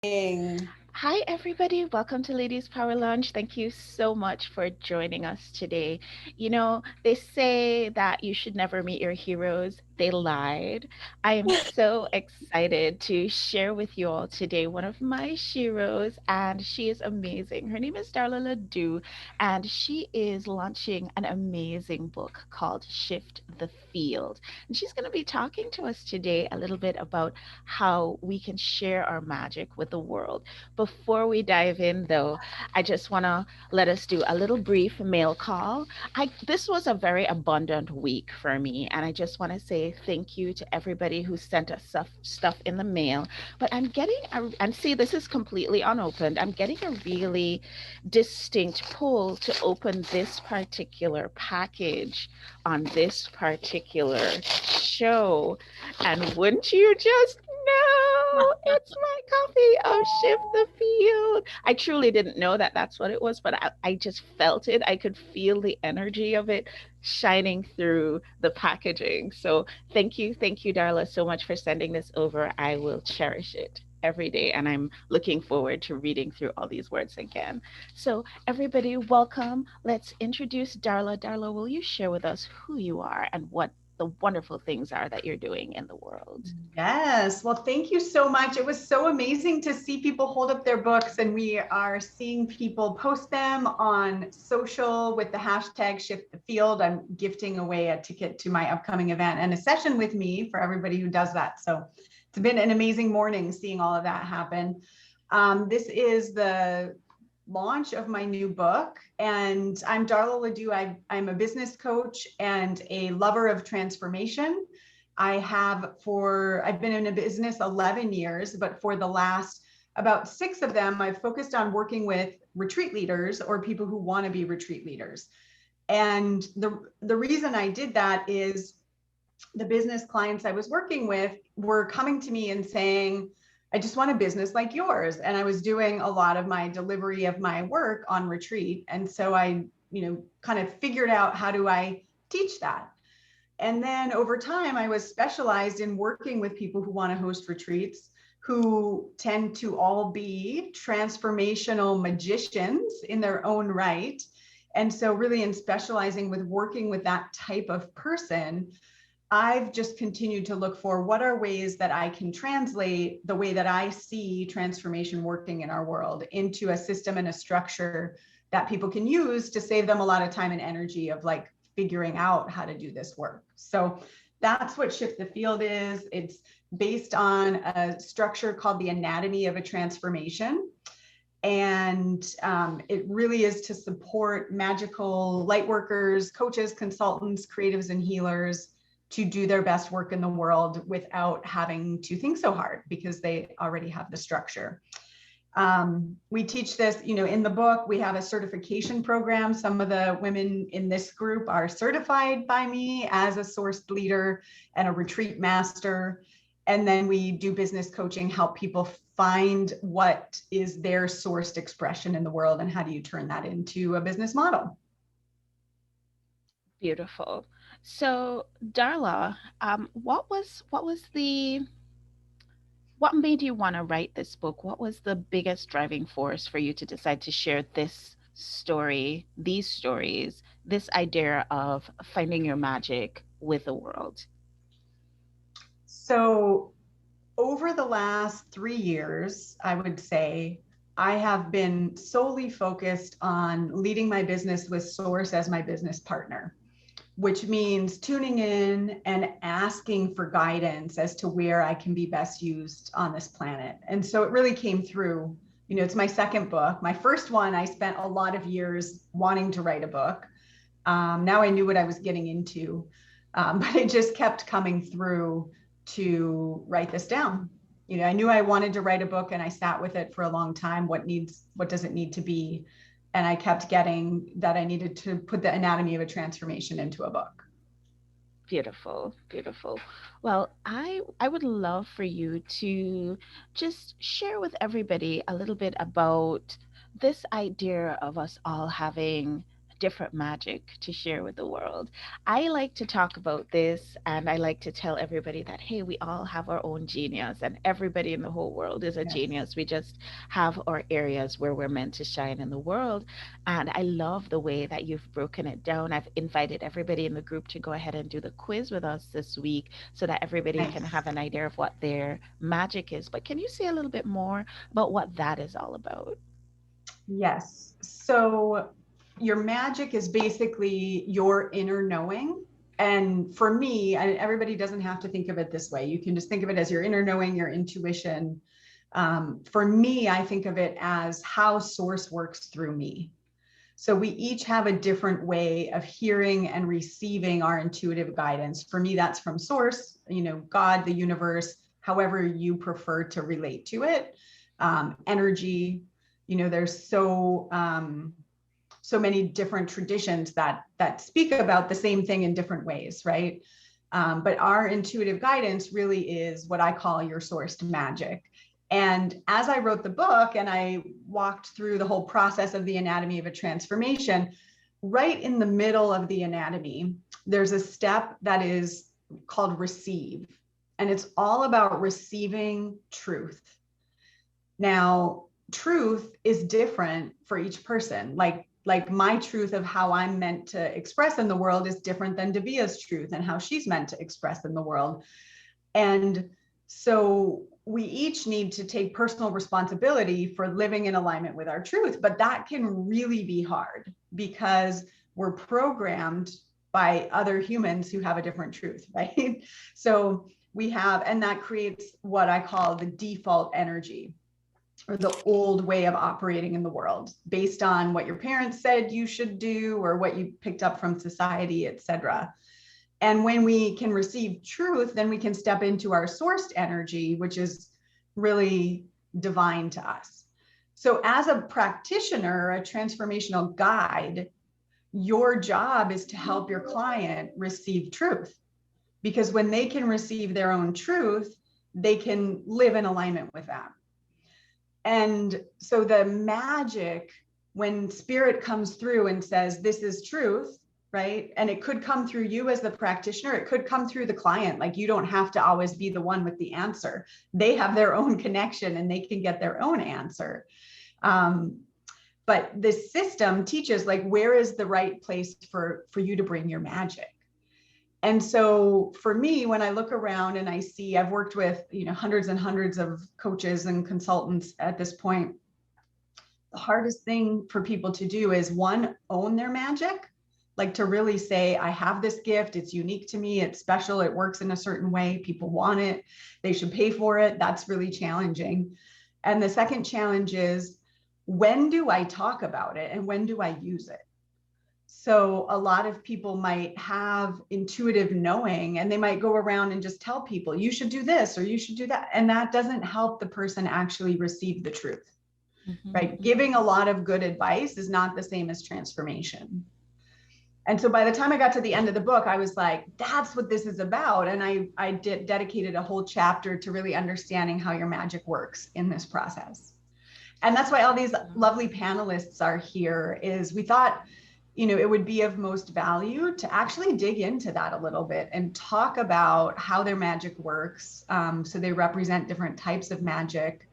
Morning. Hi, everybody. Welcome to Ladies Power Lunch. Thank you so much for joining us today. They say that you should never meet your heroes. They lied. I am so excited to share with you all today one of my heroes, and she is amazing. Her name is Darla LeDoux, and she is launching an amazing book called Shift the Field. And she's going to be talking to us today a little bit about how we can share our magic with the world. Before we dive in, though, I just want to let us do a little brief mail call. This was a very abundant week for me, and I just want to say thank you to everybody who sent us stuff in the mail. But and see, this is completely unopened. I'm getting a really distinct pull to open this particular package on this particular show. And wouldn't you just know, it's my copy of Shift the Field. I truly didn't know that that's what it was, but I just felt it. I could feel the energy of it shining through the packaging. So thank you, Darla, so much for sending this over. I will cherish it every day, and I'm looking forward to reading through all these words again. So, everybody, welcome. Let's introduce Darla. Darla, will you share with us who you are and what the wonderful things are that you're doing in the world? Yes. Well, thank you so much. It was so amazing to see people hold up their books, and we are seeing people post them on social with the hashtag Shift the Field. I'm gifting away a ticket to my upcoming event and a session with me for everybody who does that. So it's been an amazing morning seeing all of that happen. This is the launch of my new book. And I'm Darla LeDoux. I'm a business coach and a lover of transformation. I've been in a business 11 years, but for the last about 6 of them, I've focused on working with retreat leaders or people who want to be retreat leaders. And the reason I did that is the business clients I was working with were coming to me and saying, I just want a business like yours. And I was doing a lot of my delivery of my work on retreat. And so I, kind of figured out, how do I teach that? And then over time, I was specialized in working with people who want to host retreats, who tend to all be transformational magicians in their own right. And so, really, in specializing with working with that type of person, I've just continued to look for what are ways that I can translate the way that I see transformation working in our world into a system and a structure that people can use to save them a lot of time and energy of like figuring out how to do this work. So that's what Shift the Field is. It's based on a structure called the anatomy of a transformation. And it really is to support magical light workers, coaches, consultants, creatives, and healers to do their best work in the world without having to think so hard because they already have the structure. We teach this, in the book, we have a certification program. Some of the women in this group are certified by me as a sourced leader and a retreat master. And then we do business coaching, help people find what is their sourced expression in the world and how do you turn that into a business model. Beautiful. So, Darla, what made you want to write this book? What was the biggest driving force for you to decide to share this story, these stories, this idea of finding your magic with the world? So over the last 3 years, I would say I have been solely focused on leading my business with Source as my business partner, which means tuning in and asking for guidance as to where I can be best used on this planet. And so it really came through. It's my second book. My first one, I spent a lot of years wanting to write a book. Now I knew what I was getting into, but it just kept coming through to write this down. I knew I wanted to write a book and I sat with it for a long time. What does it need to be? And I kept getting that I needed to put the anatomy of a transformation into a book. Beautiful, beautiful. Well, I would love for you to just share with everybody a little bit about this idea of us all having different magic to share with the world. I like to talk about this, and I like to tell everybody that, hey, we all have our own genius, and everybody in the whole world is a Yes. genius. We just have our areas where we're meant to shine in the world. And I love the way that you've broken it down. I've invited everybody in the group to go ahead and do the quiz with us this week so that everybody can Nice. have an idea of what their magic is. But can you say a little bit more about what that is all about? Yes. So your magic is basically your inner knowing. And for me, everybody doesn't have to think of it this way. You can just think of it as your inner knowing, your intuition. For me, I think of it as how source works through me. So we each have a different way of hearing and receiving our intuitive guidance. For me, that's from source, God, the universe, however you prefer to relate to it. Energy, there's so many different traditions that speak about the same thing in different ways, right? But our intuitive guidance really is what I call your sourced magic. And as I wrote the book and I walked through the whole process of the anatomy of a transformation, right in the middle of the anatomy, there's a step that is called receive. And it's all about receiving truth. Now, truth is different for each person. Like my truth of how I'm meant to express in the world is different than Davia's truth and how she's meant to express in the world. And so we each need to take personal responsibility for living in alignment with our truth. But that can really be hard because we're programmed by other humans who have a different truth, right? So we have, and that creates what I call the default energy or the old way of operating in the world based on what your parents said you should do or what you picked up from society, et cetera. And when we can receive truth, then we can step into our sourced energy, which is really divine to us. So as a practitioner, a transformational guide, your job is to help your client receive truth. Because when they can receive their own truth, they can live in alignment with that. And so the magic, when spirit comes through and says, this is truth, right? And it could come through you as the practitioner. It could come through the client. Like you don't have to always be the one with the answer. They have their own connection and they can get their own answer. But this system teaches like, where is the right place for you to bring your magic? And so for me, when I look around and I see, I've worked with, hundreds and hundreds of coaches and consultants at this point, the hardest thing for people to do is one, own their magic, like to really say, I have this gift, it's unique to me, it's special, it works in a certain way, people want it, they should pay for it. That's really challenging. And the second challenge is, when do I talk about it and when do I use it? So a lot of people might have intuitive knowing and they might go around and just tell people, you should do this or you should do that. And that doesn't help the person actually receive the truth, right? Giving a lot of good advice is not the same as transformation. And so by the time I got to the end of the book, I was like, that's what this is about. And I dedicated a whole chapter to really understanding how your magic works in this process. And that's why all these lovely panelists are here, is we thought, it would be of most value to actually dig into that a little bit and talk about how their magic works. So they represent different types of magic.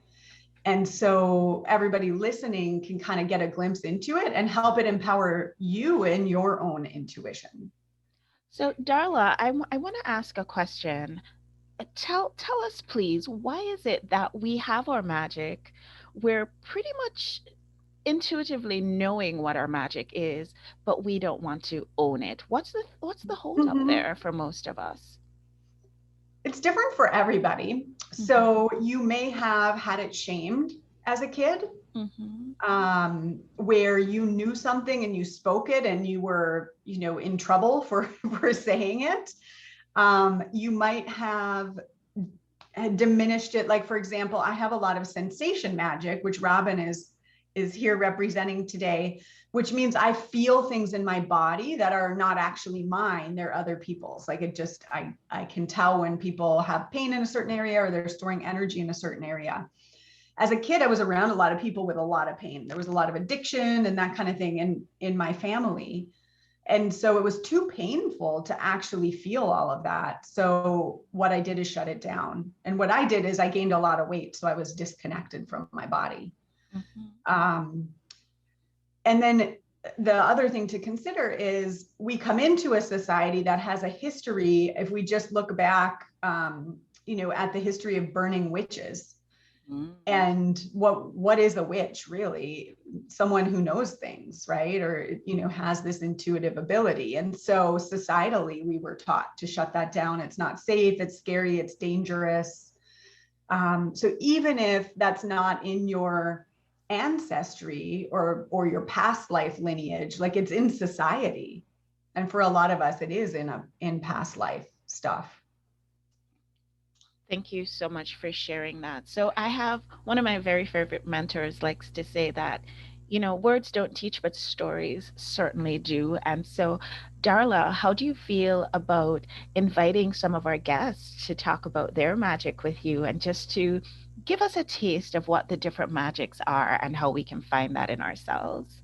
And so everybody listening can kind of get a glimpse into it and help it empower you in your own intuition. So, Darla, I want to ask a question. Tell us, please, why is it that we have our magic? We're pretty much intuitively knowing what our magic is, but we don't want to own it. What's the hold up Mm-hmm. there for most of us? It's different for everybody. So you may have had it shamed as a kid, Mm-hmm. where you knew something and you spoke it and you were, in trouble for saying it. You might have diminished it. Like, for example, I have a lot of sensation magic, which Robin is here representing today, which means I feel things in my body that are not actually mine. They're other people's. Like I can tell when people have pain in a certain area or they're storing energy in a certain area. as a kid, I was around a lot of people with a lot of pain. There was a lot of addiction and that kind of thing in my family. And so it was too painful to actually feel all of that. So what I did is shut it down. And what I did is I gained a lot of weight. So I was disconnected from my body. And then the other thing to consider is we come into a society that has a history. If we just look back, at the history of burning witches. And what is a witch really? Someone who knows things, right? Or, has this intuitive ability. And so societally, we were taught to shut that down. It's not safe, it's scary, it's dangerous. So even if that's not in your ancestry or your past life lineage, like it's in society. And for a lot of us, it is in past life stuff. Thank you so much for sharing that. So I have one of my very favorite mentors likes to say that, words don't teach, but stories certainly do. And so, Darla, how do you feel about inviting some of our guests to talk about their magic with you and just to give us a taste of what the different magics are and how we can find that in ourselves?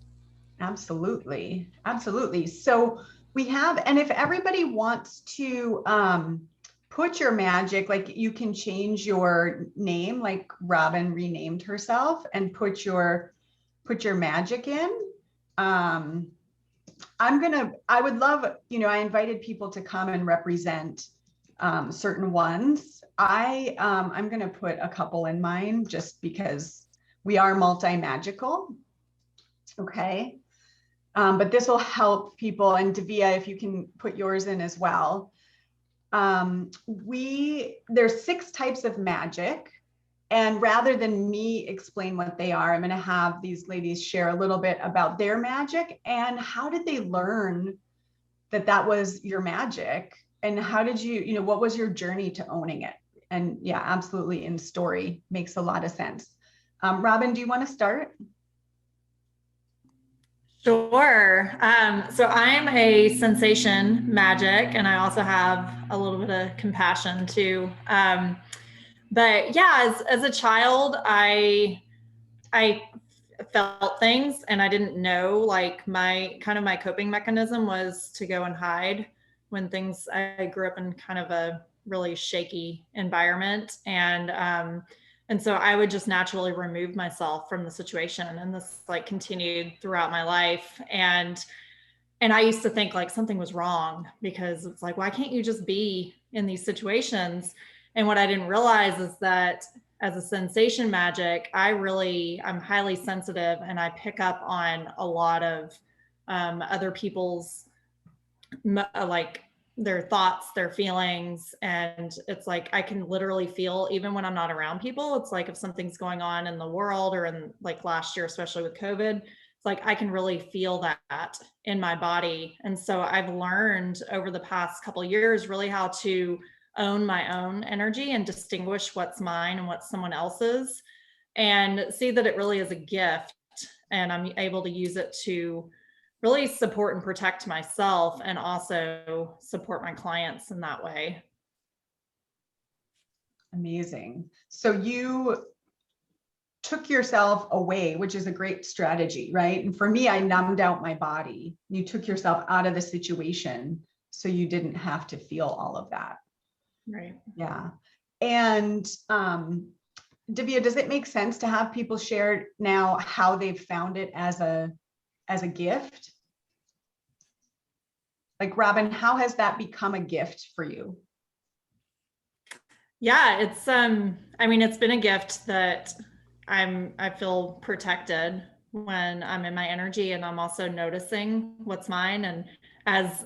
Absolutely. Absolutely. So we have, and if everybody wants to, put your magic, like you can change your name, like Robin renamed herself, and put your magic in. I would love, I invited people to come and represent certain ones. I'm gonna put a couple in mine just because we are multi-magical. Okay. But this will help people, and Davia, if you can put yours in as well. There's 6 types of magic, and rather than me explain what they are, I'm going to have these ladies share a little bit about their magic and how did they learn that was your magic, and how did you, what was your journey to owning it? And yeah, absolutely, in story makes a lot of sense. Robin, do you want to start? Sure. So I'm a sensation magic, and I also have a little bit of compassion too. But yeah, as a child, I felt things, and I didn't know, like my coping mechanism was to go and hide when things. I grew up in kind of a really shaky environment, and so I would just naturally remove myself from the situation. And this like continued throughout my life. And I used to think like something was wrong, because it's like, why can't you just be in these situations? And what I didn't realize is that as a sensation magic, I'm highly sensitive, and I pick up on a lot of other people's like their thoughts, their feelings. And it's like, I can literally feel, even when I'm not around people, it's like if something's going on in the world, or in like last year, especially with COVID, it's like, I can really feel that in my body. And so I've learned over the past couple of years really how to own my own energy and distinguish what's mine and what's someone else's, and see that it really is a gift. And I'm able to use it to really support and protect myself, and also support my clients in that way. Amazing. So you took yourself away, which is a great strategy, right? And for me, I numbed out my body. You took yourself out of the situation so you didn't have to feel all of that. Right. Yeah. And Davia, does it make sense to have people share now how they've found it as a gift? Like Robin, how has that become a gift for you? Yeah, it's it's been a gift that I feel protected when I'm in my energy, and I'm also noticing what's mine. And as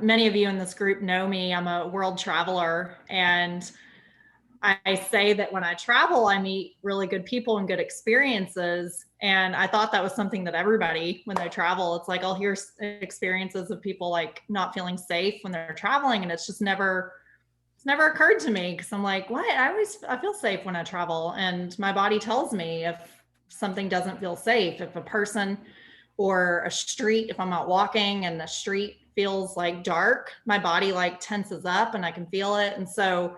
many of you in this group know me, I'm a world traveler, and I say that when I travel, I meet really good people and good experiences. And I thought that was something that everybody, when they travel, it's like, I'll hear experiences of people like not feeling safe when they're traveling. And it's never occurred to me, because I'm like, what? I feel safe when I travel. And my body tells me if something doesn't feel safe, if a person or a street, if I'm out walking and the street feels like dark, my body like tenses up and I can feel it. And so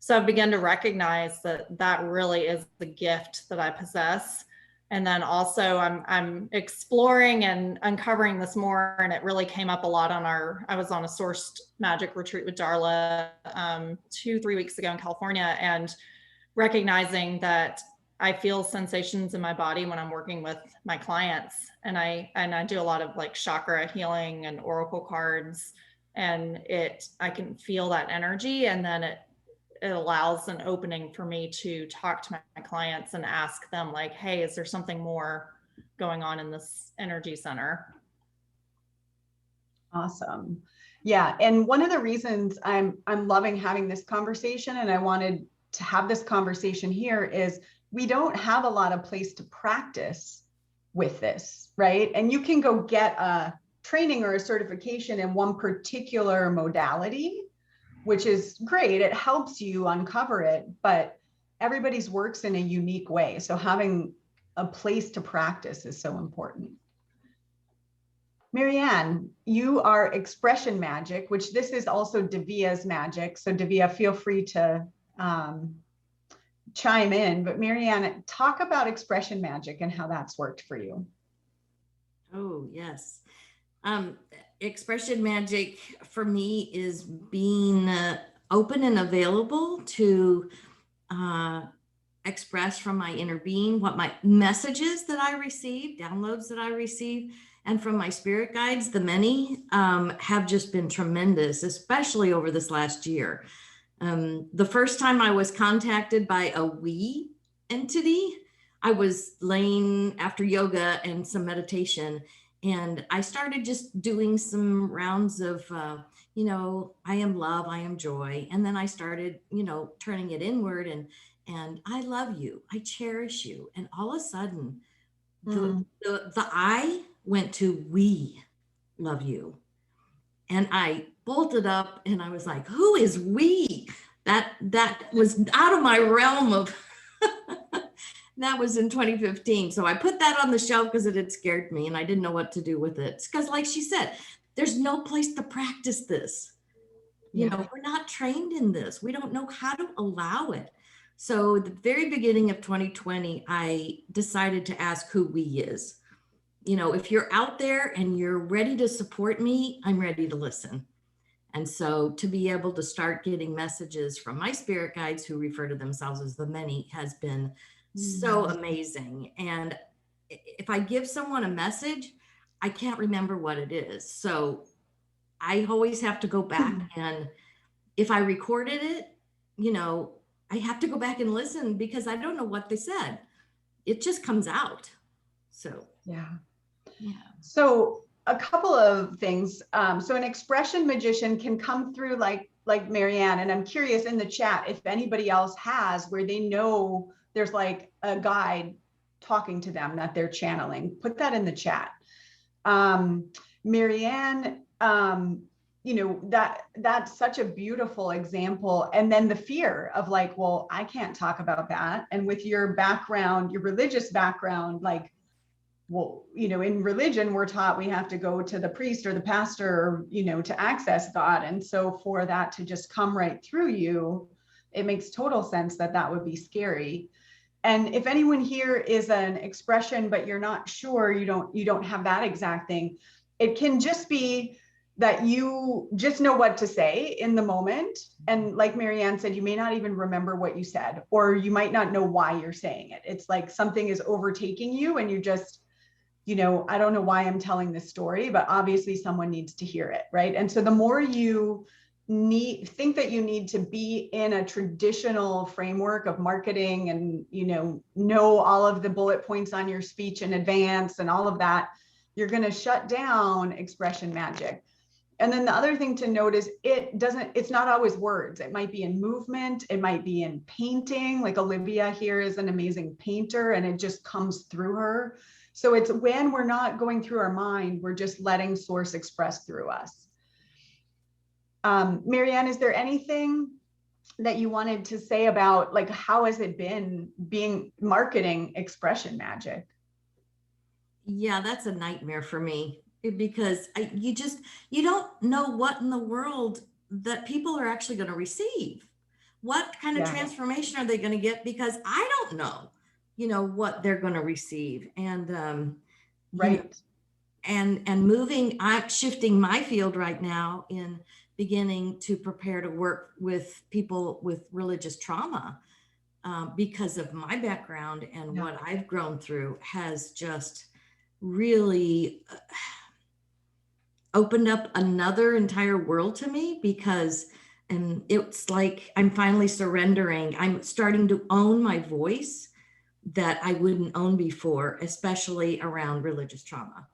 So I've begun to recognize that that really is the gift that I possess. And then also I'm exploring and uncovering this more. And it really came up a lot on I was on a sourced magic retreat with Darla 2-3 weeks ago in California, and recognizing that I feel sensations in my body when I'm working with my clients. And I do a lot of like chakra healing and oracle cards, and I can feel that energy. And then it allows an opening for me to talk to my clients and ask them like, hey, is there something more going on in this energy center? Awesome. Yeah. And one of the reasons I'm loving having this conversation, and I wanted to have this conversation here, is we don't have a lot of place to practice with this, right? And you can go get a training or a certification in one particular modality, which is great. It helps you uncover it, but everybody's works in a unique way. So having a place to practice is so important. Marianne, you are expression magic, which this is also Davia's magic. So Davia, feel free to chime in, but Marianne, talk about expression magic and how that's worked for you. Oh, yes. Expression magic for me is being open and available to express from my inner being what my messages that I receive, downloads that I receive, and from my spirit guides, the many have just been tremendous, especially over this last year. The first time I was contacted by a we entity, I was laying after yoga and some meditation, and I started just doing some rounds of, I am love, I am joy. And then I started, turning it inward and I love you, I cherish you. And all of a sudden, the I went to we love you. And I bolted up and I was like, who is we? That was out of my realm of, that was in 2015. So I put that on the shelf because it had scared me and I didn't know what to do with it. Because like she said, there's no place to practice this. We're not trained in this. We don't know how to allow it. So the very beginning of 2020, I decided to ask who we is. If you're out there and you're ready to support me, I'm ready to listen. And so to be able to start getting messages from my spirit guides who refer to themselves as the many has been so amazing. And if I give someone a message, I can't remember what it is. So I always have to go back, and if I recorded it, I have to go back and listen because I don't know what they said. It just comes out. So, yeah. So a couple of things. So an expression magician can come through like Marianne, and I'm curious in the chat if anybody else has where they know there's like a guide talking to them that they're channeling. Put that in the chat. Marianne, that's such a beautiful example. And then the fear of like, well, I can't talk about that. And with your background, your religious background, like, well, in religion, we're taught we have to go to the priest or the pastor, to access God. And so for that to just come right through you, it makes total sense that would be scary. And if anyone here is an expression, but you're not sure, you don't have that exact thing, it can just be that you just know what to say in the moment. And like Marianne said, you may not even remember what you said, or you might not know why you're saying it. It's like something is overtaking you and you just, I don't know why I'm telling this story, but obviously someone needs to hear it, right? And so the more you think that you need to be in a traditional framework of marketing and, know all of the bullet points on your speech in advance and all of that, you're going to shut down expression magic. And then the other thing to note is it's not always words. It might be in movement. It might be in painting. Like Olivia here is an amazing painter and it just comes through her. So it's when we're not going through our mind, we're just letting source express through us. Marianne, is there anything that you wanted to say about like, how has it been being marketing expression magic? Yeah, that's a nightmare for me because you don't know what in the world that people are actually going to receive. What kind of transformation are they going to get? Because I don't know, what they're going to receive. And, Right. and moving, I'm shifting my field right now in beginning to prepare to work with people with religious trauma, because of my background and what I've grown through has just really opened up another entire world to me, because and it's like I'm finally surrendering. I'm starting to own my voice that I wouldn't own before, especially around religious trauma,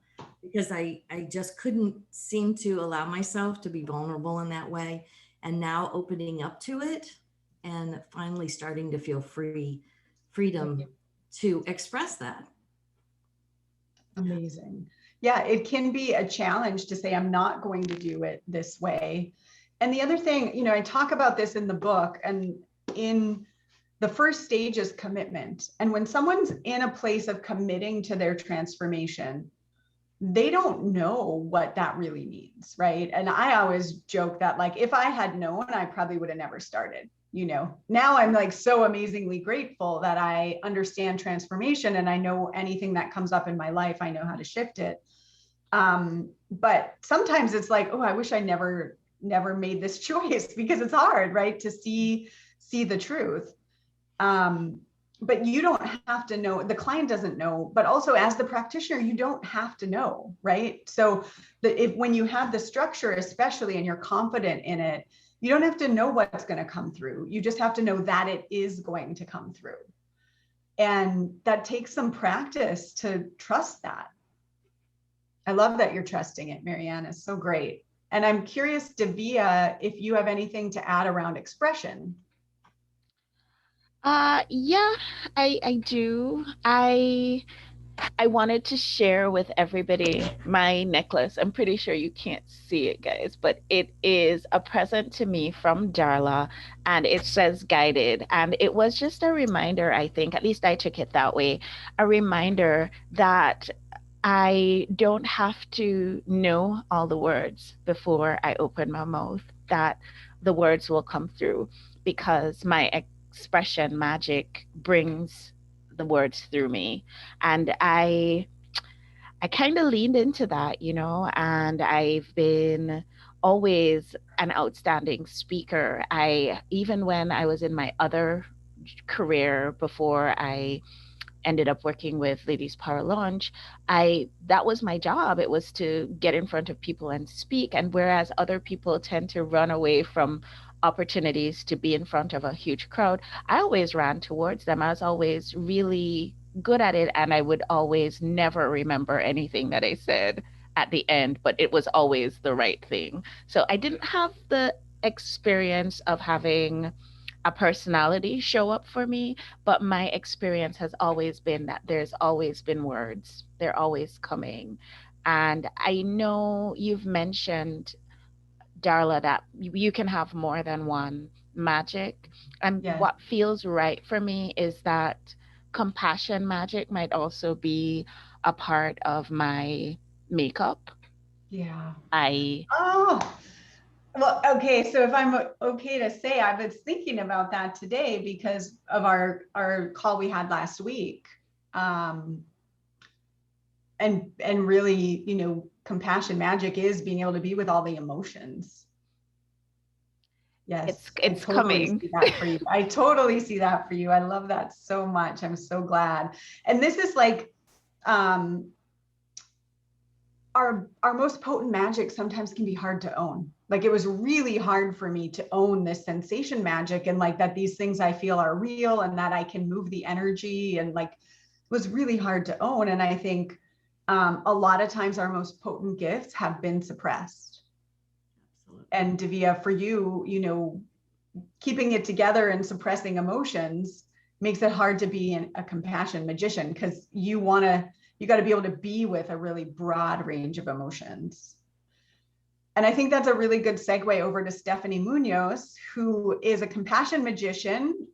because I just couldn't seem to allow myself to be vulnerable in that way. And now opening up to it and finally starting to feel freedom to express that. Amazing. Yeah, it can be a challenge to say, I'm not going to do it this way. And the other thing, I talk about this in the book, and in the first stage is commitment. And when someone's in a place of committing to their transformation, they don't know what that really means, right? And I always joke that, like, if I had known, I probably would have never started. Now I'm like so amazingly grateful that I understand transformation, and I know anything that comes up in my life, I know how to shift it. But sometimes it's like, oh, I wish I never made this choice, because it's hard, right? To see the truth. But you don't have to know, the client doesn't know, but also as the practitioner, you don't have to know, right? So when you have the structure, especially, and you're confident in it, you don't have to know what's going to come through. You just have to know that it is going to come through. And that takes some practice to trust that. I love that you're trusting it, Marianne. It's so great. And I'm curious, Davia, if you have anything to add around expression. Yeah, I do. I wanted to share with everybody my necklace. I'm pretty sure you can't see it, guys, but it is a present to me from Darla, and it says guided. And it was just a reminder, I think, at least I took it that way, a reminder that I don't have to know all the words before I open my mouth, that the words will come through, because my expression magic brings the words through me. And I kind of leaned into that, and I've been always an outstanding speaker. Even when I was in my other career before I ended up working with Ladies Power Launch, that was my job. It was to get in front of people and speak. And whereas other people tend to run away from opportunities to be in front of a huge crowd, I always ran towards them. I was always really good at it, and I would always never remember anything that I said at the end, but it was always the right thing. So I didn't have the experience of having a personality show up for me, but my experience has always been that there's always been words. They're always coming. And I know you've mentioned, Darla, that you can have more than one magic. And what feels right for me is that compassion magic might also be a part of my makeup. Yeah. Oh, well, okay. So if I'm okay to say, I was thinking about that today because of our call we had last week. And really, compassion magic is being able to be with all the emotions. Yes, it's totally coming. See that for you. I totally see that for you. I love that so much. I'm so glad. And this is like, our most potent magic sometimes can be hard to own. Like, it was really hard for me to own this sensation magic, and like that these things I feel are real and that I can move the energy, and like, it was really hard to own. And I think a lot of times our most potent gifts have been suppressed. Absolutely. And Davia, for you, keeping it together and suppressing emotions makes it hard to be a compassion magician, because you got to be able to be with a really broad range of emotions. And I think that's a really good segue over to Stephanie Munoz, who is a compassion magician.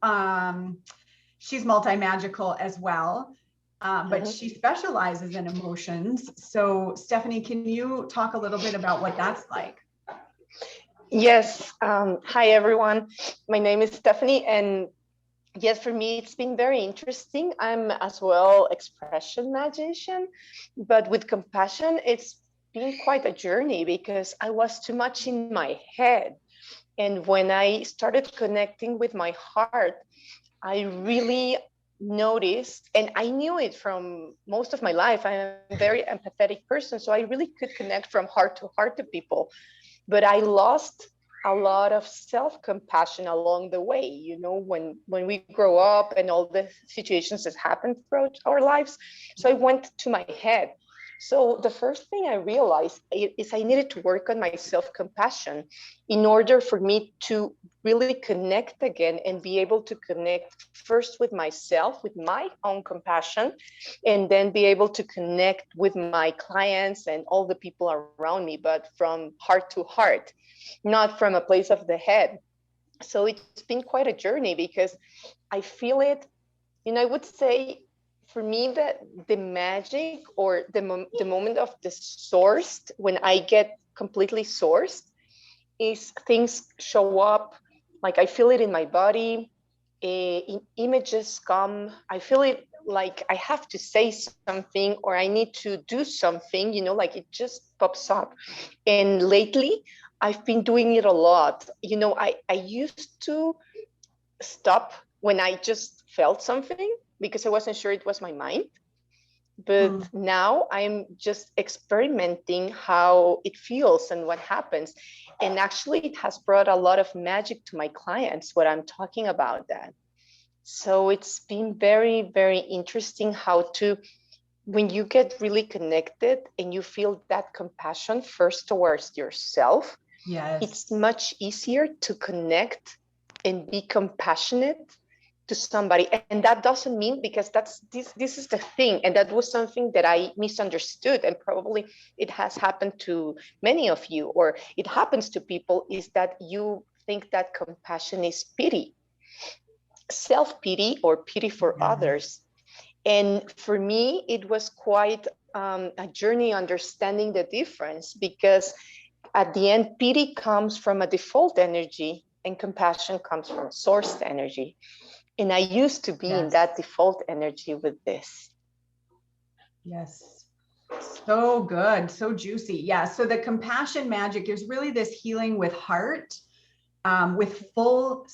She's multi-magical as well, but she specializes in emotions. So Stephanie, can you talk a little bit about what that's like? Yes. Hi, everyone. My name is Stephanie. And yes, for me, it's been very interesting. I'm as well expression magician, but with compassion, it's been quite a journey because I was too much in my head. And when I started connecting with my heart, I really noticed, and I knew it from most of my life. I'm a very empathetic person, so I really could connect from heart to heart to people. But I lost a lot of self-compassion along the way. You know, when we grow up and all the situations that happen throughout our lives. So I went to my head. So the first thing I realized is I needed to work on my self-compassion in order for me to really connect again and be able to connect first with myself, with my own compassion, and then be able to connect with my clients and all the people around me, but from heart to heart, not from a place of the head. So it's been quite a journey because I feel it, you know, I would say for me that the magic or the moment of the sourced, when I get completely sourced, is things show up, like I feel it in my body, images come, I feel it like I have to say something or I need to do something, you know, like it just pops up. And lately I've been doing it a lot. You know, I used to stop when I just felt something because I wasn't sure it was my mind. But now I'm just experimenting how it feels and what happens. And actually, it has brought a lot of magic to my clients, what I'm talking about that. So it's been very, very interesting how to, when you get really connected and you feel that compassion first towards yourself, Yes. it's much easier to connect and be compassionate to somebody. And that doesn't mean, because this is the thing, and that was something that I misunderstood, and probably it has happened to many of you, or it happens to people, is that you think that compassion is pity, self-pity, or pity for others. And for me, it was quite a journey understanding the difference, because at the end, pity comes from a default energy and compassion comes from sourced energy. And I used to be in that default energy with this. Yes. So good. So juicy. Yeah. So the compassion magic is really this healing with heart, with full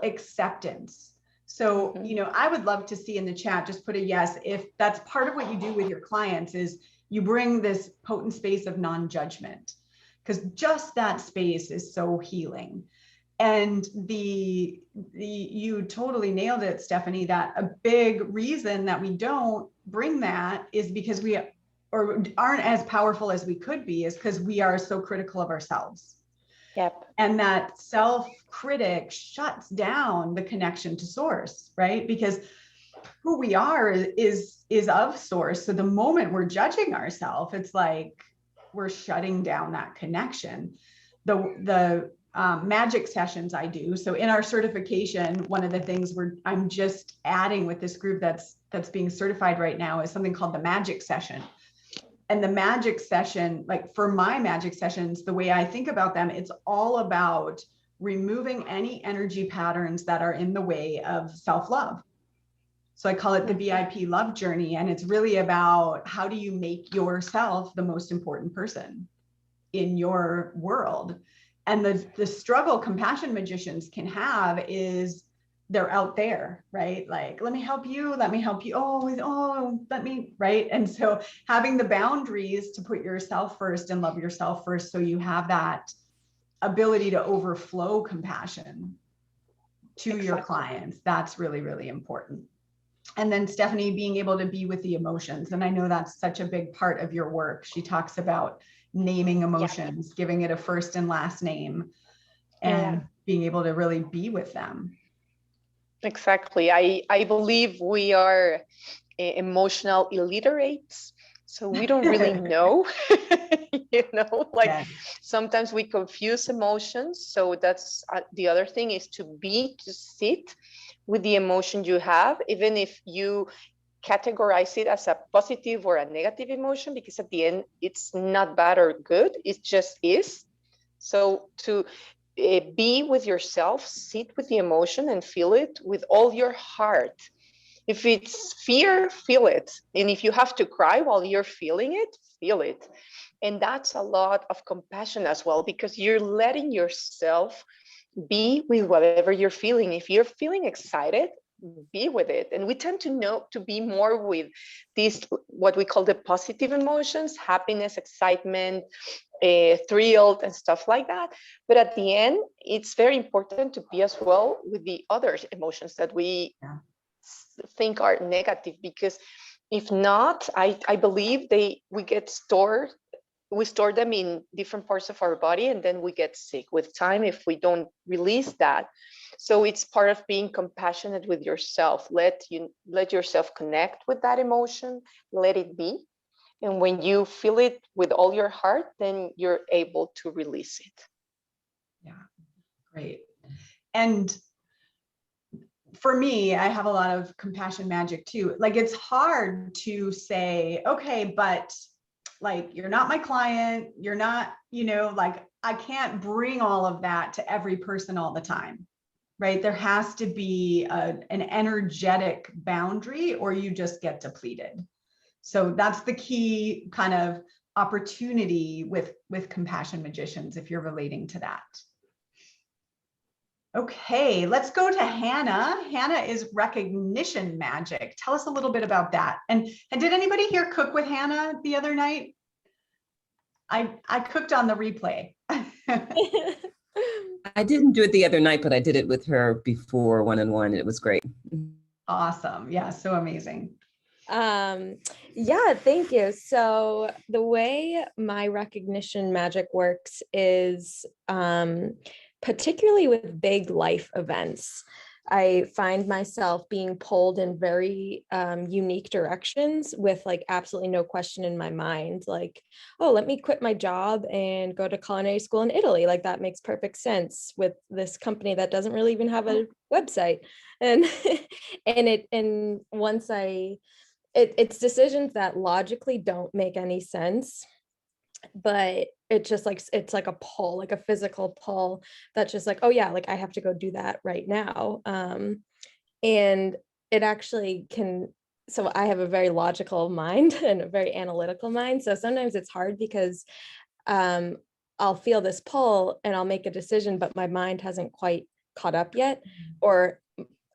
acceptance. So, you know, I would love to see in the chat, just put a yes, if that's part of what you do with your clients, is you bring this potent space of non-judgment, because just that space is so healing. And you totally nailed it, Stephanie, that a big reason that we don't bring that is because we aren't as powerful as we could be, is because we are so critical of ourselves. Yep. And that self-critic shuts down the connection to source, right? Because who we are is of source. So the moment we're judging ourselves, it's like we're shutting down that connection. The magic sessions I do. So in our certification, one of the things I'm just adding with this group that's being certified right now is something called the magic session. And the magic session, like for my magic sessions, the way I think about them, it's all about removing any energy patterns that are in the way of self-love. So I call it the VIP love journey. And it's really about, how do you make yourself the most important person in your world? And the struggle compassion magicians can have is they're out there, right? Like, let me help you. Oh, let me, right? And so having the boundaries to put yourself first and love yourself first, so you have that ability to overflow compassion to your clients, that's really, really important. And then Stephanie, being able to be with the emotions. And I know that's such a big part of your work. She talks about naming emotions, giving it a first and last name, and being able to really be with them. Exactly. I believe we are emotional illiterates. So we don't really know, you know, like sometimes we confuse emotions. So that's the other thing, is to sit with the emotion you have, even if you categorize it as a positive or a negative emotion, because at the end, it's not bad or good. It just is. So to be with yourself, sit with the emotion and feel it with all your heart. If it's fear, feel it. And if you have to cry while you're feeling it, feel it. And that's a lot of compassion as well, because you're letting yourself be with whatever you're feeling. If you're feeling excited, be with it. And we tend to know to be more with these, what we call the positive emotions, happiness, excitement, thrilled, and stuff like that. But at the end, it's very important to be as well with the other emotions that we think are negative, because if not, I believe we store them in different parts of our body, and then we get sick with time if we don't release that. So it's part of being compassionate with yourself. Let yourself connect with that emotion, let it be. And when you feel it with all your heart, then you're able to release it. Yeah, great. And for me, I have a lot of compassion magic too. Like, it's hard to say, okay, but like, you're not my client, you're not, like, I can't bring all of that to every person all the time, right? There has to be an energetic boundary, or you just get depleted. So that's the key kind of opportunity with compassion magicians, if you're relating to that. Okay, let's go to Hannah. Hannah is recognition magic. Tell us a little bit about that. And did anybody here cook with Hannah the other night? I cooked on the replay. I didn't do it the other night, but I did it with her before one-on-one. It was great. Awesome. Yeah, so amazing. Yeah, thank you. So the way my recognition magic works is particularly with big life events. I find myself being pulled in very unique directions with like absolutely no question in my mind. Like, oh, let me quit my job and go to culinary school in Italy. Like, that makes perfect sense with this company that doesn't really even have a website. And and once it's decisions that logically don't make any sense, but it's like a pull, like a physical pull that's just like, oh yeah, like I have to go do that right now. And it actually can, so I have a very logical mind and a very analytical mind. So sometimes it's hard because I'll feel this pull and I'll make a decision, but my mind hasn't quite caught up yet. Or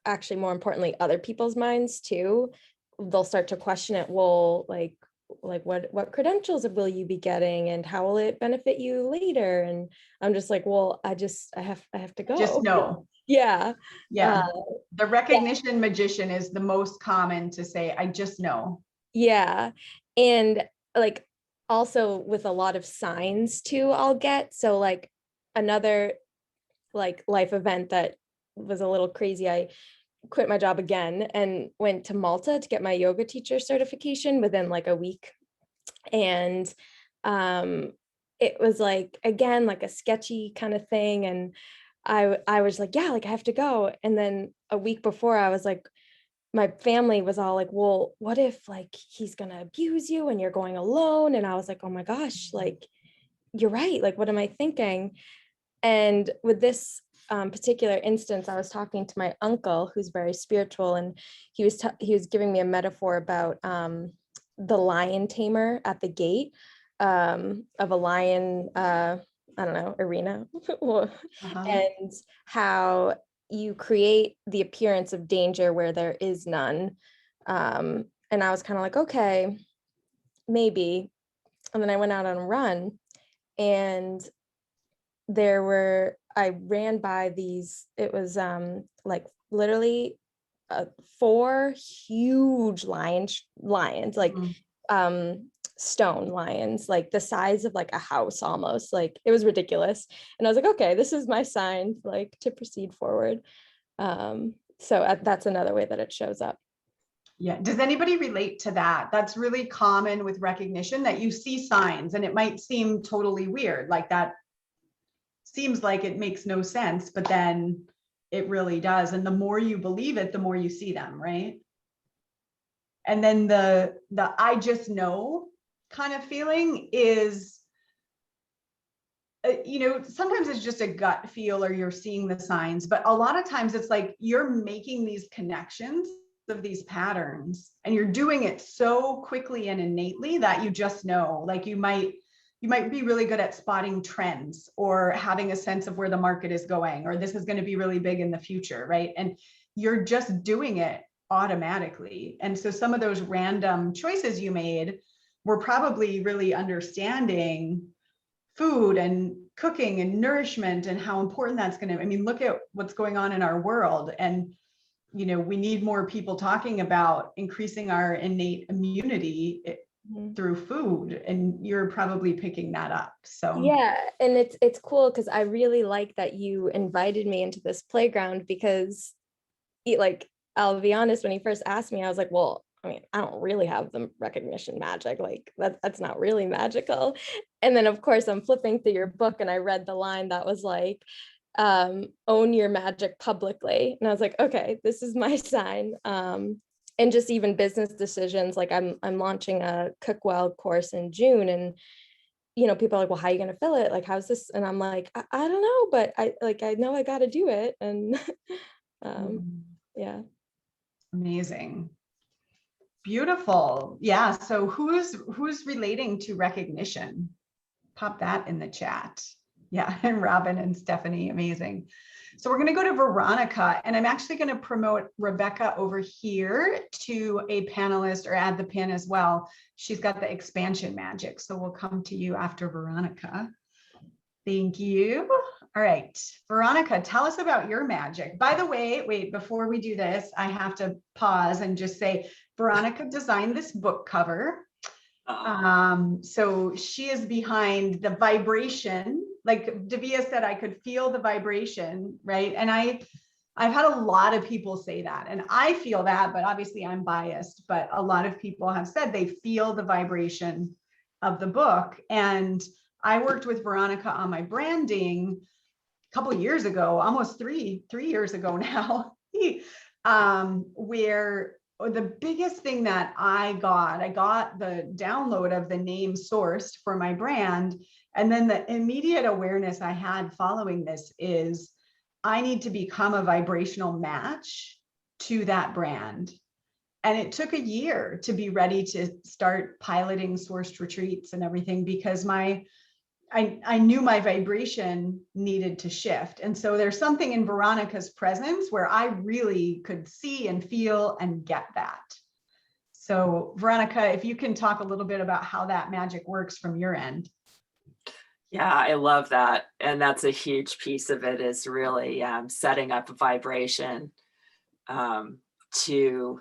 actually, more importantly, other people's minds too. They'll start to question it. Well, like what credentials will you be getting, and how will it benefit you later? And I'm just like, well, I have to go. Just know. Yeah. The recognition magician is the most common to say, I just know. Yeah. And like also with a lot of signs too, I'll get. So like another like life event that was a little crazy, I quit my job again and went to Malta to get my yoga teacher certification within like a week. And it was like, again, like a sketchy kind of thing. And I was like, yeah, like I have to go. And then a week before, I was like, my family was all like, well, what if like he's gonna abuse you and you're going alone? And I was like, oh my gosh, like you're right. Like, what am I thinking? And with this particular instance, I was talking to my uncle, who's very spiritual, and he was giving me a metaphor about the lion tamer at the gate of a lion, I don't know, arena, and how you create the appearance of danger where there is none. And I was kind of like, okay, maybe. And then I went out on a run, and I ran by these, it was like literally 4 huge lions, like stone lions, like the size of like a house almost. Like it was ridiculous. And I was like, okay, this is my sign like to proceed forward. So that's another way that it shows up. Yeah. Does anybody relate to that? That's really common with recognition, that you see signs and it might seem totally weird, like that seems like it makes no sense, but then it really does. And the more you believe it, the more you see them, right? And then the I just know kind of feeling is sometimes it's just a gut feel or you're seeing the signs, but a lot of times it's like you're making these connections of these patterns and you're doing it so quickly and innately that you just know, like you might be really good at spotting trends or having a sense of where the market is going, or this is going to be really big in the future, right? And you're just doing it automatically. And so some of those random choices you made were probably really understanding food and cooking and nourishment and how important that's going to, I mean, look at what's going on in our world. And, we need more people talking about increasing our innate immunity through food, and you're probably picking that up. So yeah, and it's cool because I really like that you invited me into this playground, because like, I'll be honest, when he first asked me, I was like, well, I mean, I don't really have the recognition magic, like that's not really magical. And then of course I'm flipping through your book and I read the line that was like, own your magic publicly. And I was like, okay, this is my sign. And just even business decisions, like I'm launching a Cook Well course in June, and people are like, well, how are you going to fill it? Like, how's this? And I'm like, I don't know, but I know I got to do it. And yeah. Amazing. Beautiful. Yeah. So who's relating to recognition? Pop that in the chat. Yeah. And Robin and Stephanie. Amazing. So we're going to go to Veronica, and I'm actually going to promote Rebecca over here to a panelist, or add the pin as well. She's got the expansion magic. So we'll come to you after Veronica. Thank you. All right, Veronica, tell us about your magic. By the way, wait, before we do this, I have to pause and just say, Veronica designed this book cover. So she is behind the vibration. Like Davia said, I could feel the vibration, right? And I've had a lot of people say that, and I feel that, but obviously I'm biased, but a lot of people have said they feel the vibration of the book. And I worked with Veronica on my branding a couple of years ago, almost three years ago now, where the biggest thing that I got the download of the name sourced for my brand. And then the immediate awareness I had following this is I need to become a vibrational match to that brand. And it took a year to be ready to start piloting sourced retreats and everything, because I knew my vibration needed to shift. And so there's something in Veronica's presence where I really could see and feel and get that. So Veronica, if you can talk a little bit about how that magic works from your end. Yeah, I love that. And that's a huge piece of it, is really setting up a vibration to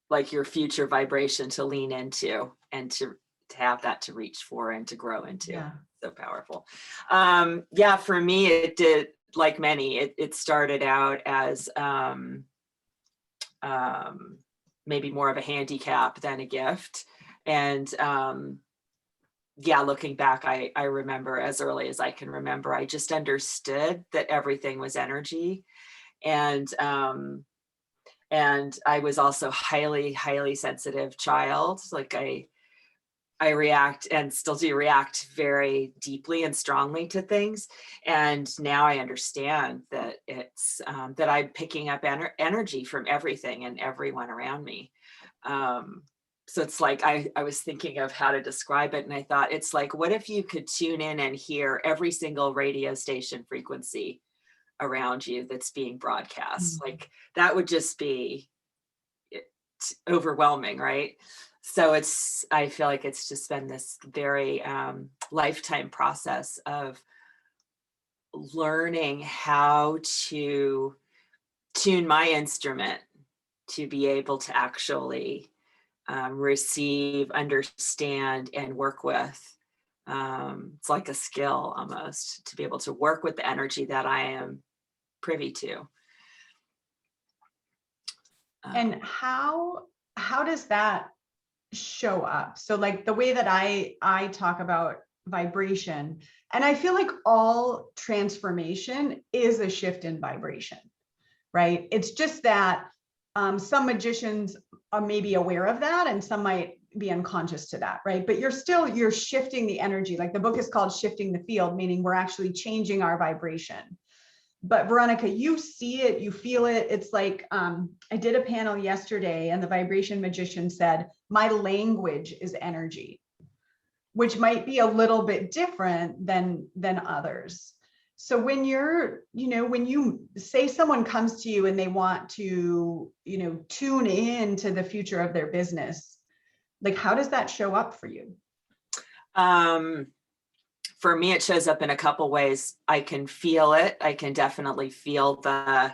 like your future vibration to lean into, and to have that to reach for and to grow into. Yeah. So powerful. Yeah, for me, it did, like many, it started out as maybe more of a handicap than a gift. And yeah, looking back, I remember as early as I can remember, I just understood that everything was energy. And I was also highly, highly sensitive child. Like I react, and still do react, very deeply and strongly to things. And now I understand that it's that I'm picking up energy from everything and everyone around me. So it's like, I was thinking of how to describe it, and I thought, it's like, what if you could tune in and hear every single radio station frequency around you that's being broadcast? Mm-hmm. Like, that would just be overwhelming, right? So I feel like it's just been this very lifetime process of learning how to tune my instrument to be able to actually receive, understand, and work with. It's like a skill almost, to be able to work with the energy that I am privy to. And how does that show up? So like the way that I talk about vibration, and I feel like all transformation is a shift in vibration, right? It's just that some magicians are maybe aware of that, and some might be unconscious to that, right? But you're shifting the energy. Like the book is called Shifting the Field, meaning we're actually changing our vibration. But Veronica, you see it, you feel it. It's like, I did a panel yesterday and the vibration magician said, my language is energy, which might be a little bit different than others. So when when you say someone comes to you and they want to, tune in to the future of their business, like, how does that show up for you? For me, it shows up in a couple ways. I can feel it. I can definitely feel the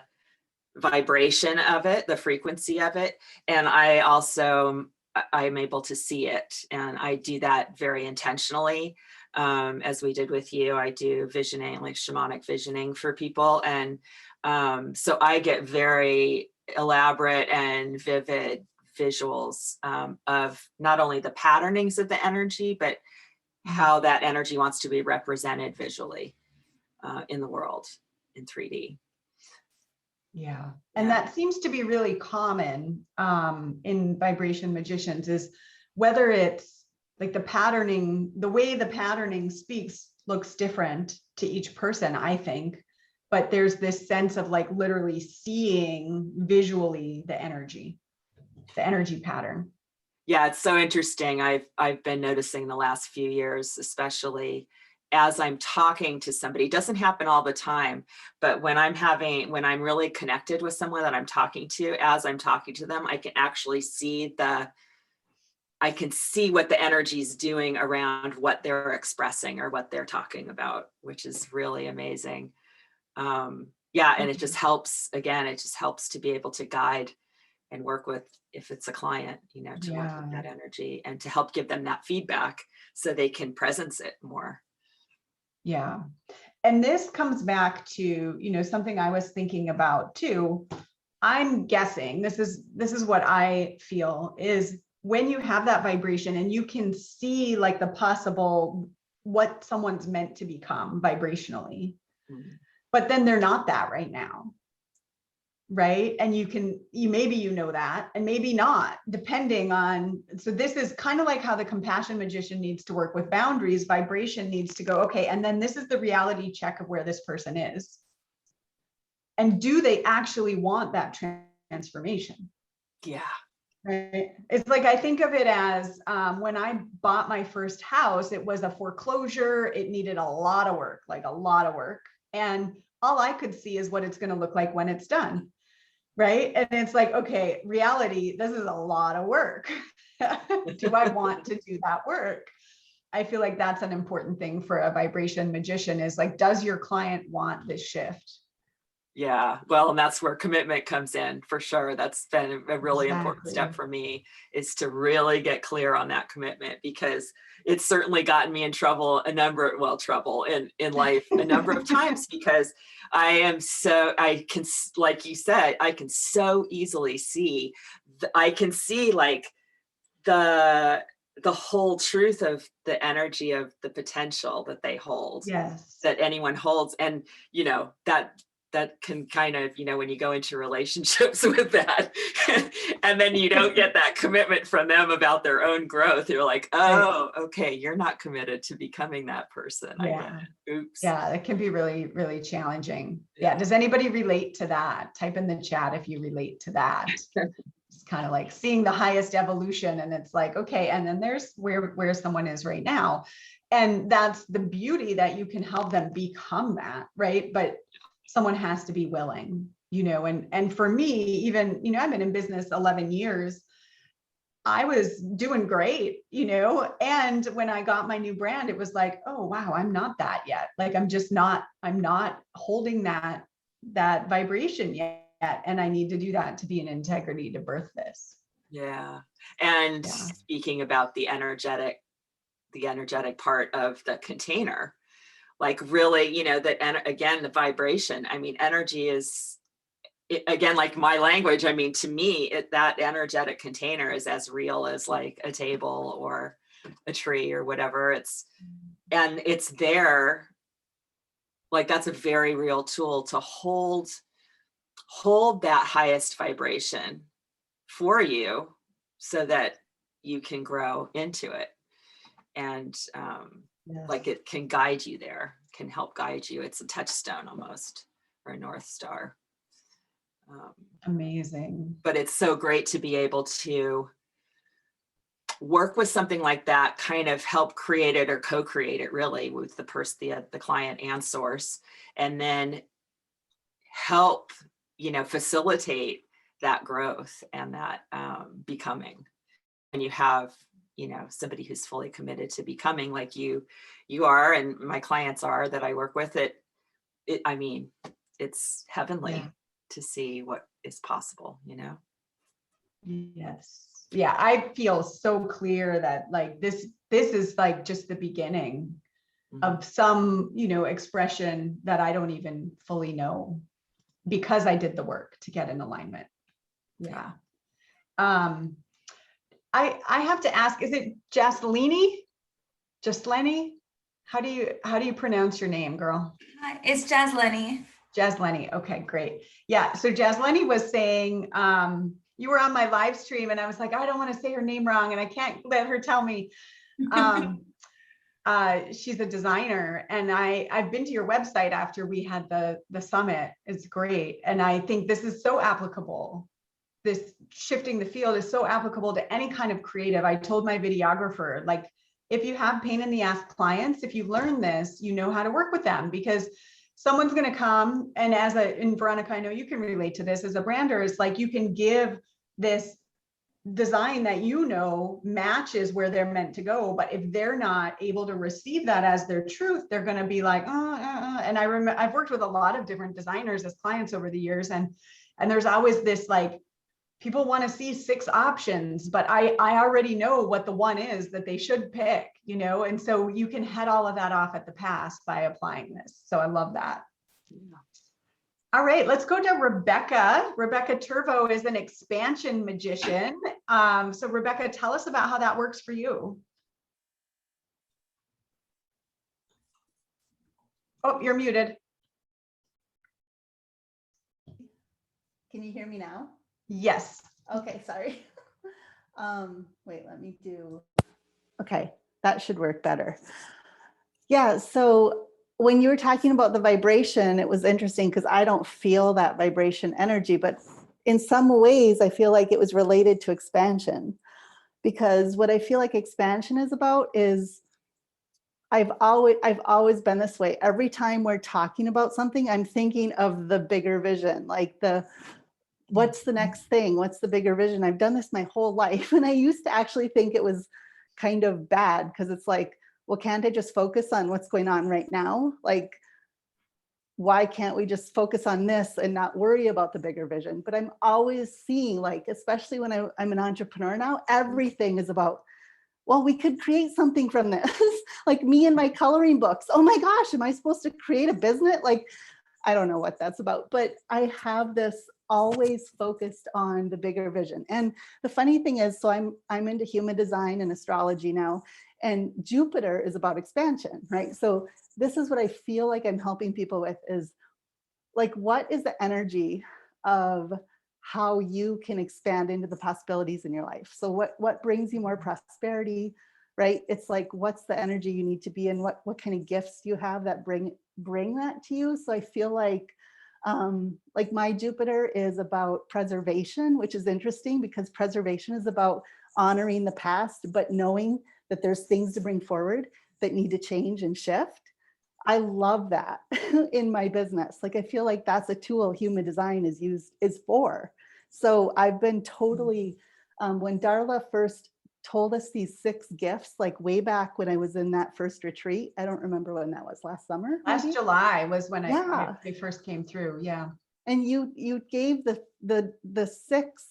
vibration of it, the frequency of it. And I'm able to see it. And I do that very intentionally. As we did with you, I do visioning, like shamanic visioning for people. And so I get very elaborate and vivid visuals of not only the patternings of the energy, but how that energy wants to be represented visually in the world in 3D. Yeah. And that seems to be really common in vibration magicians, is whether it's like the way the patterning speaks looks different to each person, I think. But there's this sense of like literally seeing visually the energy pattern. Yeah, it's so interesting. I've been noticing the last few years, especially as I'm talking to somebody. It doesn't happen all the time, but when I'm really connected with someone that I'm talking to, as I'm talking to them, I can actually see what the energy is doing around what they're expressing or what they're talking about, which is really amazing. And it just helps, again, it just helps to be able to guide and work with, if it's a client, to work with that energy and to help give them that feedback so they can presence it more. Yeah. And this comes back to, something I was thinking about too. I'm guessing this is what I feel is when you have that vibration and you can see like the possible, what someone's meant to become vibrationally, but then they're not that right now. Right. And maybe that, and maybe not, depending on, so this is kind of like how the compassion magician needs to work with boundaries. Vibration needs to go, okay, and then this is the reality check of where this person is. And do they actually want that transformation? Yeah. Right. It's like, I think of it as when I bought my first house, it was a foreclosure. It needed a lot of work. And all I could see is what it's going to look like when it's done. Right. And it's like, okay, reality, this is a lot of work. Do I want to do that work? I feel like that's an important thing for a vibration magician, is like, does your client want this shift? Yeah, well, and that's where commitment comes in for sure. That's been a really important step for me, is to really get clear on that commitment, because it's certainly gotten me in trouble in life a number of times, because I can, like you said, I can so easily see, like the whole truth of the energy of the potential that they hold, that anyone holds. And, that can kind of, when you go into relationships with that and then you don't get that commitment from them about their own growth, you're like, oh, okay, you're not committed to becoming that person. I get it. Oops. Yeah, it can be really, really challenging. Yeah. Does anybody relate to that? Type in the chat if you relate to that. It's kind of like seeing the highest evolution, and it's like, okay, and then there's where someone is right now. And that's the beauty, that you can help them become that, right? But someone has to be willing, and for me, even, I've been in business 11 years. I was doing great, and when I got my new brand, it was like, oh, wow, I'm not that yet. Like, I'm not holding that vibration yet. And I need to do that to be in integrity to birth this. Yeah. And speaking about the energetic part of the container, like really, again, the vibration, energy is, again, like my language, to me, that energetic container is as real as like a table or a tree or whatever. And it's there, like, that's a very real tool to hold that highest vibration for you, so that you can grow into it. And Yes. like it can guide you there, can help guide you. It's a touchstone almost, or a North Star. Amazing. But it's so great to be able to work with something like that, kind of help create it or co-create it really with the person, the client and source, and then help, facilitate that growth and that becoming. And you have, somebody who's fully committed to becoming like you are, and my clients are that I work with, I mean, it's heavenly to see what is possible, Yes. Yeah, I feel so clear that like this is like just the beginning of some, expression that I don't even fully know, because I did the work to get in alignment. Yeah. I have to ask, is it Jasleni? How do you pronounce your name, girl? Hi, it's Jasleni. Jasleni. Okay, great. Yeah. So Jasleni was saying, you were on my live stream and I was like, I don't want to say her name wrong and I can't let her tell me. She's a designer, and I've been to your website after we had the summit. It's great. And I think this is so applicable. This shifting the field is so applicable to any kind of creative. I told my videographer, like, if you have pain in the ass clients, if you learn this, you know how to work with them, because someone's going to come, and and Veronica, I know you can relate to this as a brander, it's like you can give this design that matches where they're meant to go, but if they're not able to receive that as their truth, they're going to be like, and I remember I've worked with a lot of different designers as clients over the years, and there's always this like, people want to see 6 options, but I already know what the one is that they should pick, and so you can head all of that off at the pass by applying this. So I love that. Yeah. All right, let's go to Rebecca. Rebecca Turvo is an expansion magician. So Rebecca, tell us about how that works for you. Oh, you're muted. Can you hear me now? Yes. Okay, sorry. Wait, let me do. Okay, that should work better. Yeah, so when you were talking about the vibration, it was interesting because I don't feel that vibration energy, but in some ways I feel like it was related to expansion, because what I feel like expansion is about is I've always been this way. Every time we're talking about something, I'm thinking of the bigger vision, like what's the next thing? What's the bigger vision? I've done this my whole life. And I used to actually think it was kind of bad, because it's like, well, can't I just focus on what's going on right now? Like, why can't we just focus on this and not worry about the bigger vision? But I'm always seeing, like, especially when I'm an entrepreneur now, everything is about, well, we could create something from this. Like me and my coloring books. Oh my gosh, am I supposed to create a business? Like, I don't know what that's about, but I have this always focused on the bigger vision. And the funny thing is, so I'm into human design and astrology now, and Jupiter is about expansion, right? So this is what I feel like I'm helping people with, is like, what is the energy of how you can expand into the possibilities in your life? So what brings you more prosperity, right? It's like, what's the energy you need to be in? What kind of gifts do you have that bring that to you? So I feel like my Jupiter is about preservation, which is interesting because preservation is about honoring the past, but knowing that there's things to bring forward that need to change and shift. I love that in my business. Like, I feel like that's a tool human design is for. So I've been totally, when Darla first told us these 6 gifts, like way back when I was in that first retreat, I don't remember when that was, last summer? Last maybe? July was when Yeah. I first came through. Yeah. And you gave the 6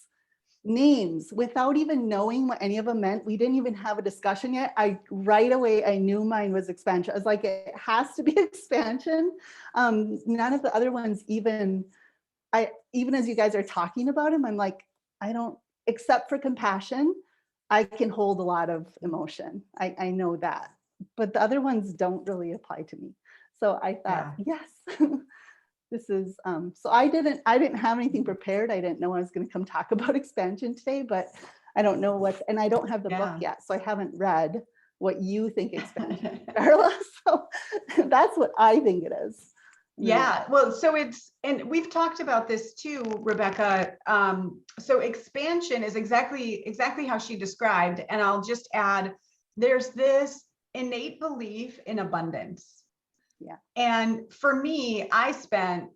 names without even knowing what any of them meant. We didn't even have a discussion yet. Right away, I knew mine was expansion. I was like, it has to be expansion. None of the other ones even as you guys are talking about them, I'm like, I don't, except for compassion, I can hold a lot of emotion. I know that, but the other ones don't really apply to me. So I thought, yes, this is, so I didn't have anything prepared. I didn't know I was going to come talk about expansion today, but I don't know what, and I don't have the book Yeah. yet, so I haven't read what you think expansion is, Darla. So that's what I think it is. Yeah, well, so it's, and we've talked about this too, Rebecca. So expansion is exactly how she described. And I'll just add, there's this innate belief in abundance. Yeah. And for me, I spent,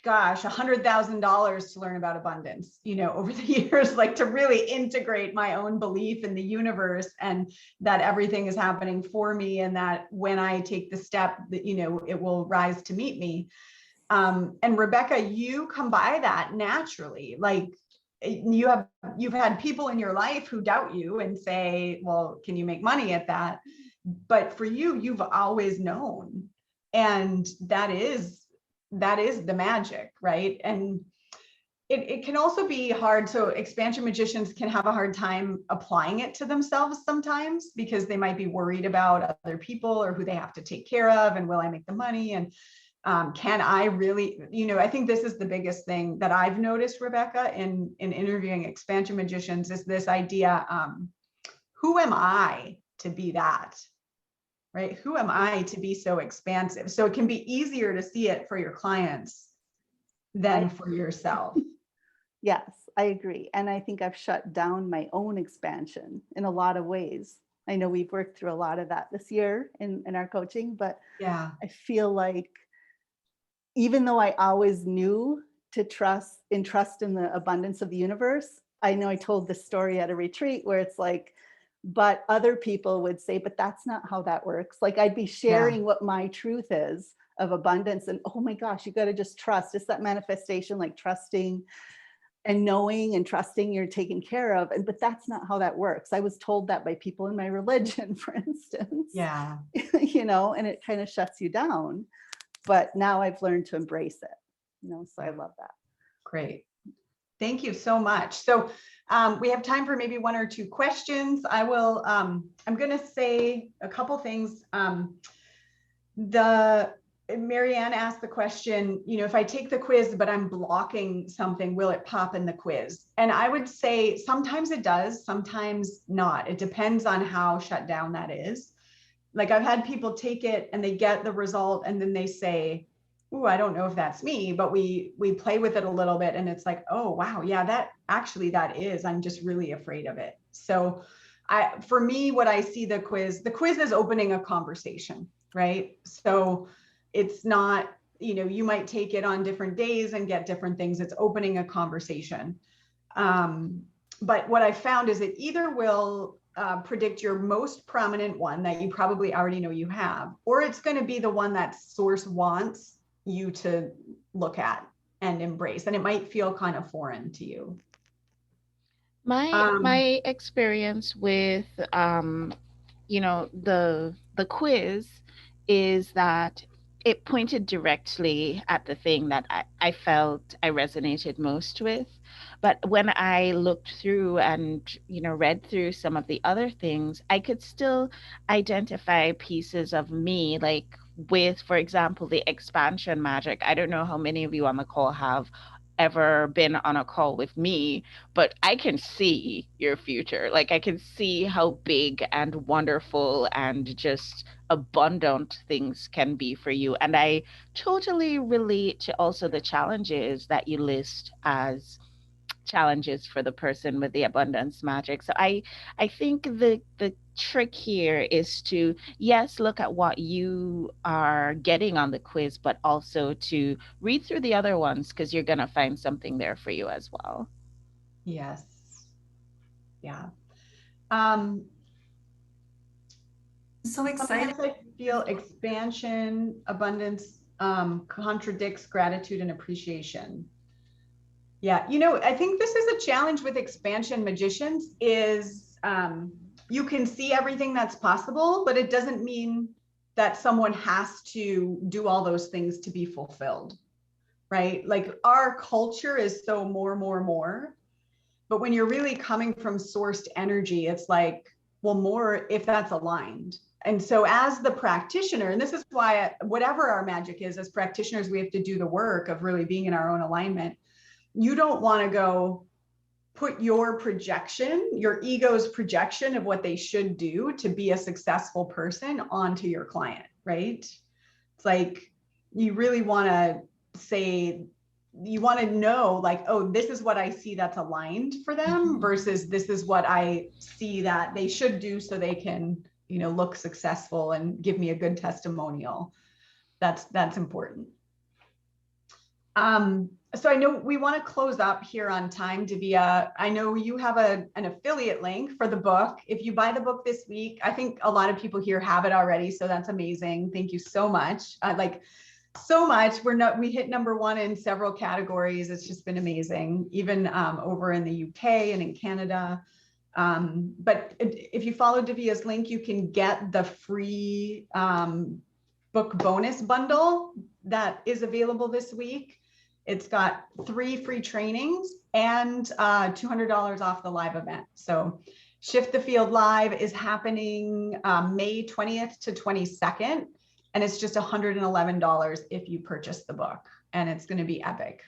gosh, $100,000 to learn about abundance, over the years, like to really integrate my own belief in the universe and that everything is happening for me. And that when I take the step that, it will rise to meet me. And Rebecca, you come by that naturally. Like you've had people in your life who doubt you and say, well, can you make money at that? But for you, you've always known. And that is the magic, right? And it can also be hard. So expansion magicians can have a hard time applying it to themselves sometimes because they might be worried about other people or who they have to take care of, and will I make the money? And can I really, I think this is the biggest thing that I've noticed, Rebecca, in interviewing expansion magicians, is this idea, who am I to be that? Right? Who am I to be so expansive? So it can be easier to see it for your clients than for yourself. Yes, I agree. And I think I've shut down my own expansion in a lot of ways. I know we've worked through a lot of that this year in our coaching, but yeah, I feel like even though I always knew to trust in the abundance of the universe, I know I told this story at a retreat where it's like, but other people would say, but that's not how that works. Like I'd be sharing what my truth is of abundance, and oh my gosh, you got to just trust. It's that manifestation, like trusting and knowing and trusting you're taken care of. And but that's not how that works. I was told that by people in my religion, for instance. Yeah. And it kind of shuts you down. But now I've learned to embrace it. So I love that. Great. Thank you so much. So we have time for maybe one or two questions. I will, I'm going to say a couple things. Marianne asked the question, if I take the quiz, but I'm blocking something, will it pop in the quiz? And I would say sometimes it does, sometimes not. It depends on how shut down that is. Like I've had people take it and they get the result and then they say, ooh, I don't know if that's me, but we play with it a little bit and it's like, oh, wow, yeah, that is, I'm just really afraid of it. So for me, what I see the quiz is opening a conversation, right? So it's not, you might take it on different days and get different things. It's opening a conversation. But what I found is it either will predict your most prominent one that you probably already know you have, or it's going to be the one that source wants you to look at and embrace, and it might feel kind of foreign to you. My experience with the quiz is that it pointed directly at the thing that I felt I resonated most with. But when I looked through and, read through some of the other things, I could still identify pieces of me, like with, for example, the expansion magic. I don't know how many of you on the call have ever been on a call with me, but I can see your future. Like I can see how big and wonderful and just abundant things can be for you. And I totally relate to also the challenges that you list as challenges for the person with the abundance magic. So I think the trick here is to, yes, look at what you are getting on the quiz, but also to read through the other ones, because you're going to find something there for you as well. Yes. Yeah. So excited. Sometimes I feel expansion, abundance contradicts gratitude and appreciation. Yeah, I think this is a challenge with expansion magicians is you can see everything that's possible, but it doesn't mean that someone has to do all those things to be fulfilled, right? Like our culture is so more, but when you're really coming from sourced energy, it's like, well, more if that's aligned. And so as the practitioner, and this is why whatever our magic is, as practitioners, we have to do the work of really being in our own alignment. You don't want to go put your projection, your ego's projection of what they should do to be a successful person onto your client, right? It's like you really want to say, you want to know like, oh, this is what I see that's aligned for them versus this is what I see that they should do so they can, you know, look successful and give me a good testimonial. That's important. So I know we want to close up here on time, Davia. I know you have an affiliate link for the book. If you buy the book this week, I think a lot of people here have it already. So that's amazing. Thank you so much. Like so much. We hit #1 in several categories. It's just been amazing, even over in the UK and in Canada. But if you follow Davia's link, you can get the free book bonus bundle that is available this week. It's got 3 free trainings and $200 off the live event. So Shift the Field Live is happening May 20th to 22nd. And it's just $111 if you purchase the book. And it's going to be epic.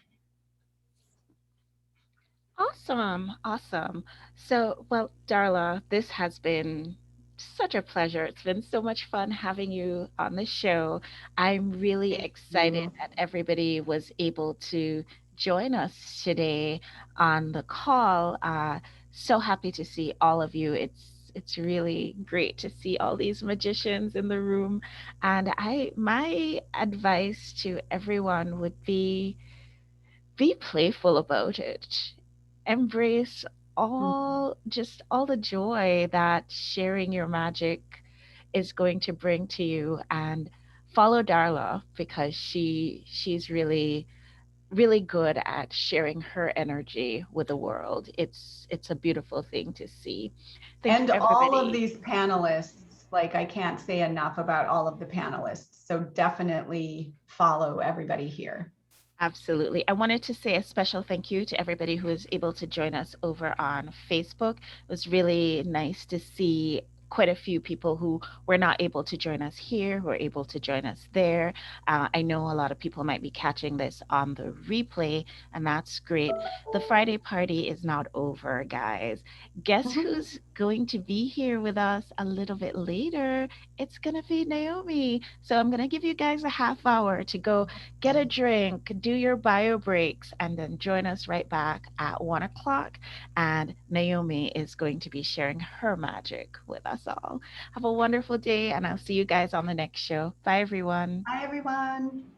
Awesome. Awesome. So, well, Darla, this has been such a pleasure. It's been so much fun having you on the show. I'm really excited that everybody was able to join us today on the call. So happy to see all of you. It's really great to see all these magicians in the room. And my advice to everyone would be playful about it. Embrace all the joy that sharing your magic is going to bring to you, and follow Darla because she's really good at sharing her energy with the world. It's a beautiful thing to see. And all of these panelists, like I can't say enough about all of the panelists. So definitely follow everybody here. Absolutely. I wanted to say a special thank you to everybody who was able to join us over on Facebook. It was really nice to see quite a few people who were not able to join us here, who were able to join us there. I know a lot of people might be catching this on the replay, and that's great. The Friday party is not over, guys. Guess who's going to be here with us a little bit later? It's going to be Naomi. So I'm going to give you guys a half hour to go get a drink, do your bio breaks, and then join us right back at 1 o'clock. And Naomi is going to be sharing her magic with us all. Have a wonderful day, and I'll see you guys on the next show. Bye, everyone. Bye, everyone.